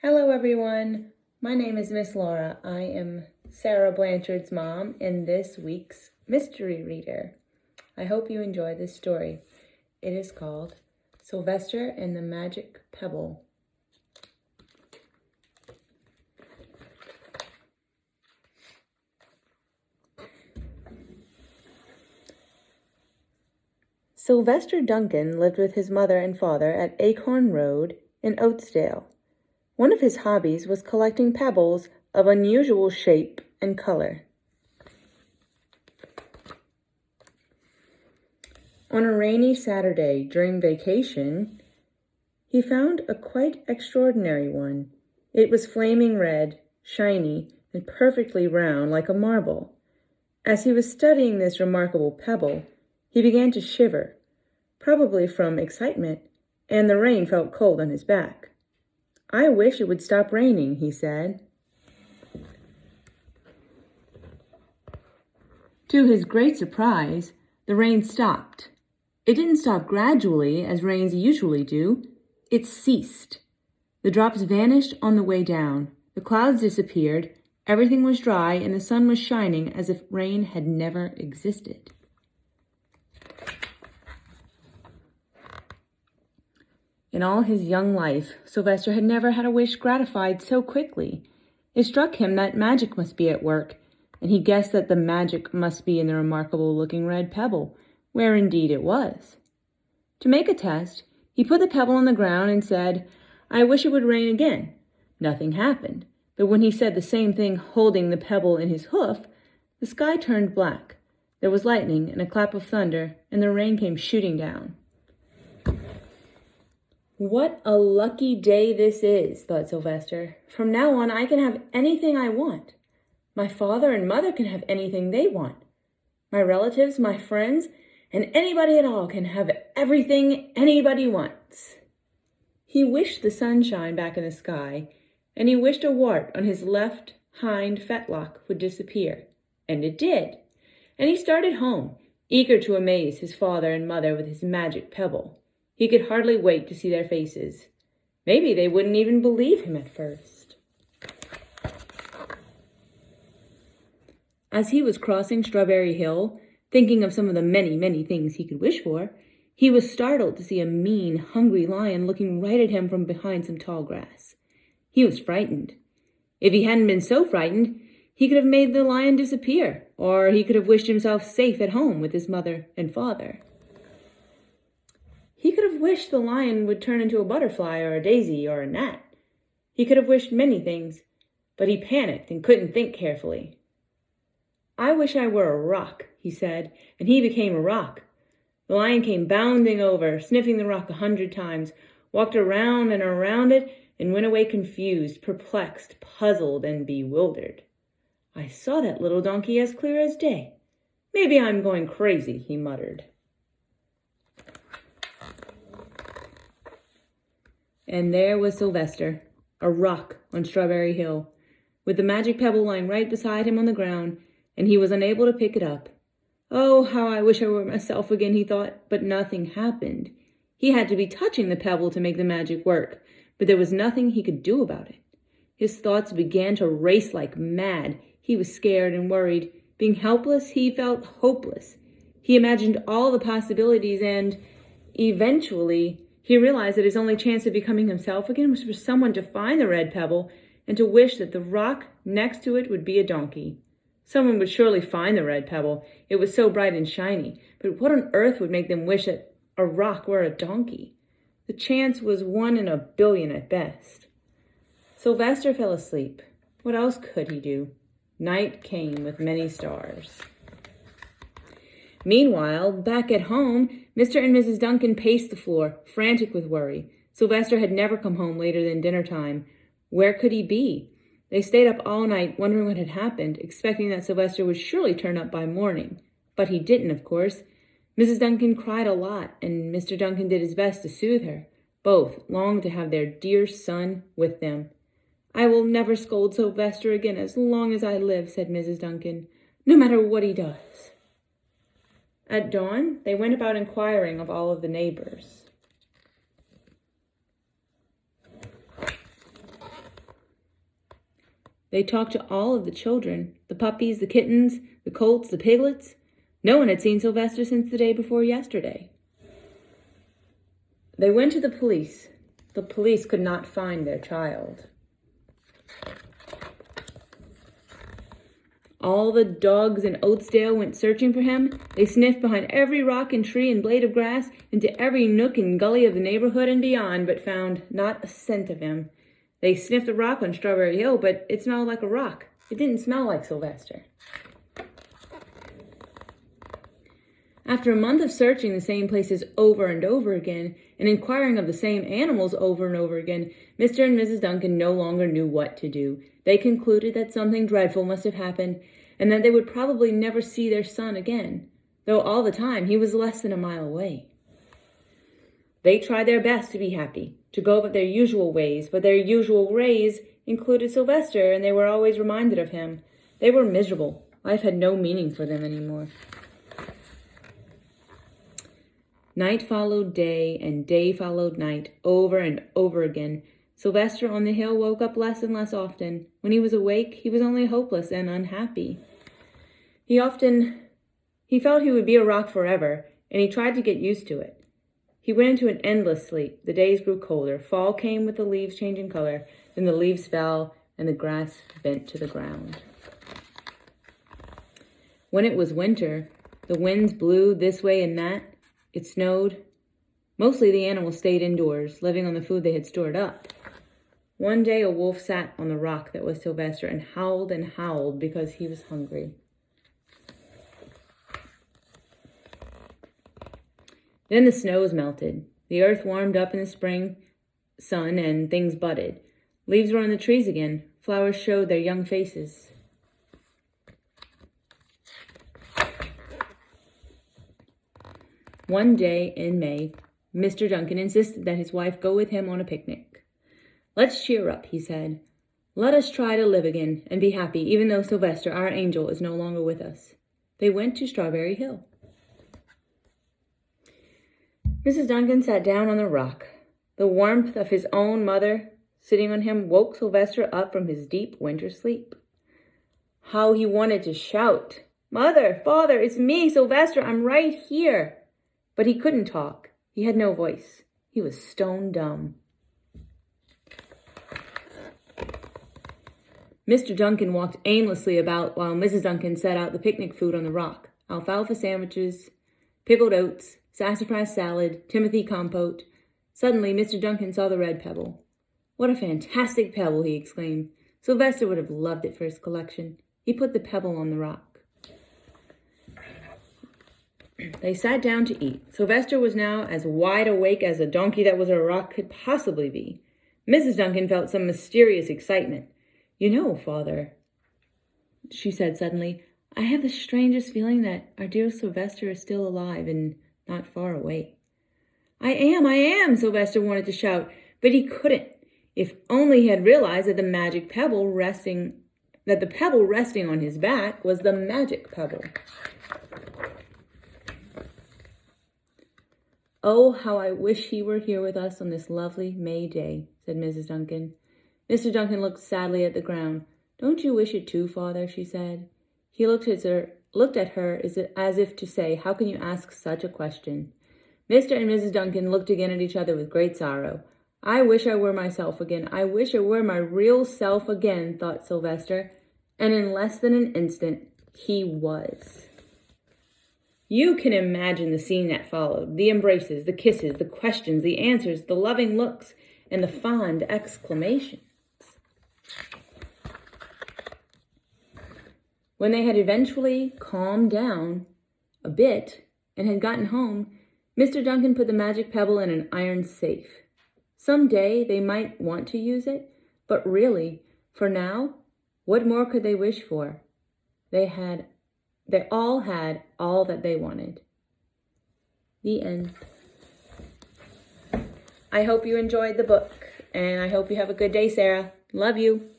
Hello everyone, my name is Miss Laura. I am Sarah Blanchard's mom and this week's mystery reader. I hope you enjoy this story. It is called Sylvester and the Magic Pebble. Sylvester Duncan lived with his mother and father at Acorn Road in Oatsdale. One of his hobbies was collecting pebbles of unusual shape and color. On a rainy Saturday during vacation, he found a quite extraordinary one. It was flaming red, shiny, and perfectly round like a marble. As he was studying this remarkable pebble, he began to shiver, probably from excitement, and the rain felt cold on his back. "I wish it would stop raining," he said. To his great surprise, the rain stopped. It didn't stop gradually, as rains usually do. It ceased. The drops vanished on the way down. The clouds disappeared. Everything was dry, and the sun was shining as if rain had never existed. In all his young life, Sylvester had never had a wish gratified so quickly. It struck him that magic must be at work, and he guessed that the magic must be in the remarkable-looking red pebble, where indeed it was. To make a test, he put the pebble on the ground and said, "I wish it would rain again." Nothing happened, but when he said the same thing holding the pebble in his hoof, the sky turned black. There was lightning and a clap of thunder, and the rain came shooting down. "What a lucky day this is," thought Sylvester. "From now on, I can have anything I want. My father and mother can have anything they want. My relatives, my friends, and anybody at all can have everything anybody wants." He wished the sunshine back in the sky, and he wished a wart on his left hind fetlock would disappear. And it did. And he started home, eager to amaze his father and mother with his magic pebble. He could hardly wait to see their faces. Maybe they wouldn't even believe him at first. As he was crossing Strawberry Hill, thinking of some of the many, many things he could wish for, he was startled to see a mean, hungry lion looking right at him from behind some tall grass. He was frightened. If he hadn't been so frightened, he could have made the lion disappear, or he could have wished himself safe at home with his mother and father. He could have wished the lion would turn into a butterfly or a daisy or a gnat. He could have wished many things, but he panicked and couldn't think carefully. "I wish I were a rock," he said, and he became a rock. The lion came bounding over, sniffing the rock 100 times, walked around and around it, and went away confused, perplexed, puzzled, and bewildered. "I saw that little donkey as clear as day. Maybe I'm going crazy," he muttered. And there was Sylvester, a rock on Strawberry Hill, with the magic pebble lying right beside him on the ground, and he was unable to pick it up. "Oh, how I wish I were myself again," he thought, but nothing happened. He had to be touching the pebble to make the magic work, but there was nothing he could do about it. His thoughts began to race like mad. He was scared and worried. Being helpless, he felt hopeless. He imagined all the possibilities and, eventually, he realized that his only chance of becoming himself again was for someone to find the red pebble and to wish that the rock next to it would be a donkey. Someone would surely find the red pebble. It was so bright and shiny. But what on earth would make them wish that a rock were a donkey? The chance was 1 in a billion at best. Sylvester fell asleep. What else could he do? Night came with many stars. Meanwhile, back at home, Mr. and Mrs. Duncan paced the floor, frantic with worry. Sylvester had never come home later than dinner time. Where could he be? They stayed up all night, wondering what had happened, expecting that Sylvester would surely turn up by morning. But he didn't, of course. Mrs. Duncan cried a lot, and Mr. Duncan did his best to soothe her. Both longed to have their dear son with them. "I will never scold Sylvester again as long as I live," said Mrs. Duncan, "no matter what he does." At dawn, they went about inquiring of all of the neighbors. They talked to all of the children, the puppies, the kittens, the colts, the piglets. No one had seen Sylvester since the day before yesterday. They went to the police. The police could not find their child. All the dogs in Oatsdale went searching for him. They sniffed behind every rock and tree and blade of grass, into every nook and gully of the neighborhood and beyond, but found not a scent of him. They sniffed the rock on Strawberry Hill, but it smelled like a rock. It didn't smell like Sylvester. After a month of searching the same places over and over again, and inquiring of the same animals over and over again, Mr. and Mrs. Duncan no longer knew what to do. They concluded that something dreadful must have happened, and that they would probably never see their son again, though all the time he was less than a mile away. They tried their best to be happy, to go about their usual ways, but their usual ways included Sylvester, and they were always reminded of him. They were miserable. Life had no meaning for them anymore. Night followed day, and day followed night, over and over again. Sylvester on the hill woke up less and less often. When he was awake, he was only hopeless and unhappy. He felt he would be a rock forever, and he tried to get used to it. He went into an endless sleep. The days grew colder. Fall came with the leaves changing color. Then the leaves fell, and the grass bent to the ground. When it was winter, the winds blew this way and that. It snowed. Mostly the animals stayed indoors, living on the food they had stored up. One day a wolf sat on the rock that was Sylvester and howled because he was hungry. Then the snows melted. The earth warmed up in the spring sun and things budded. Leaves were on the trees again. Flowers showed their young faces. One day in May, Mr. Duncan insisted that his wife go with him on a picnic. "Let's cheer up," he said. "Let us try to live again and be happy, even though Sylvester, our angel, is no longer with us." They went to Strawberry Hill. Mrs. Duncan sat down on the rock. The warmth of his own mother sitting on him woke Sylvester up from his deep winter sleep. How he wanted to shout, "Mother, Father, it's me, Sylvester, I'm right here." But he couldn't talk. He had no voice. He was stone dumb. Mr. Duncan walked aimlessly about while Mrs. Duncan set out the picnic food on the rock. Alfalfa sandwiches, pickled oats, sassafras salad, Timothy compote. Suddenly, Mr. Duncan saw the red pebble. "What a fantastic pebble," he exclaimed. Sylvester would have loved it for his collection. He put the pebble on the rock. They sat down to eat. Sylvester was now as wide awake as a donkey that was a rock could possibly be. Mrs. Duncan felt some mysterious excitement. "You know, Father," she said suddenly, "I have the strangest feeling that our dear Sylvester is still alive and not far away." I am, Sylvester wanted to shout, but he couldn't. If only he had realized that the pebble resting on his back was the magic pebble. "Oh, how I wish he were here with us on this lovely May day," said Mrs. Duncan. Mr. Duncan looked sadly at the ground. "Don't you wish it too, Father?" she said. He looked at her as if to say, "How can you ask such a question?" Mr. and Mrs. Duncan looked again at each other with great sorrow. "I wish I were myself again. I wish I were my real self again," thought Sylvester. And in less than an instant, he was. You can imagine the scene that followed. The embraces, the kisses, the questions, the answers, the loving looks, and the fond exclamations. When they had eventually calmed down a bit and had gotten home, Mr. Duncan put the magic pebble in an iron safe. Some day they might want to use it, but really, for now, what more could they wish for? They all had all that they wanted. The end. I hope you enjoyed the book, and I hope you have a good day, Sarah. Love you.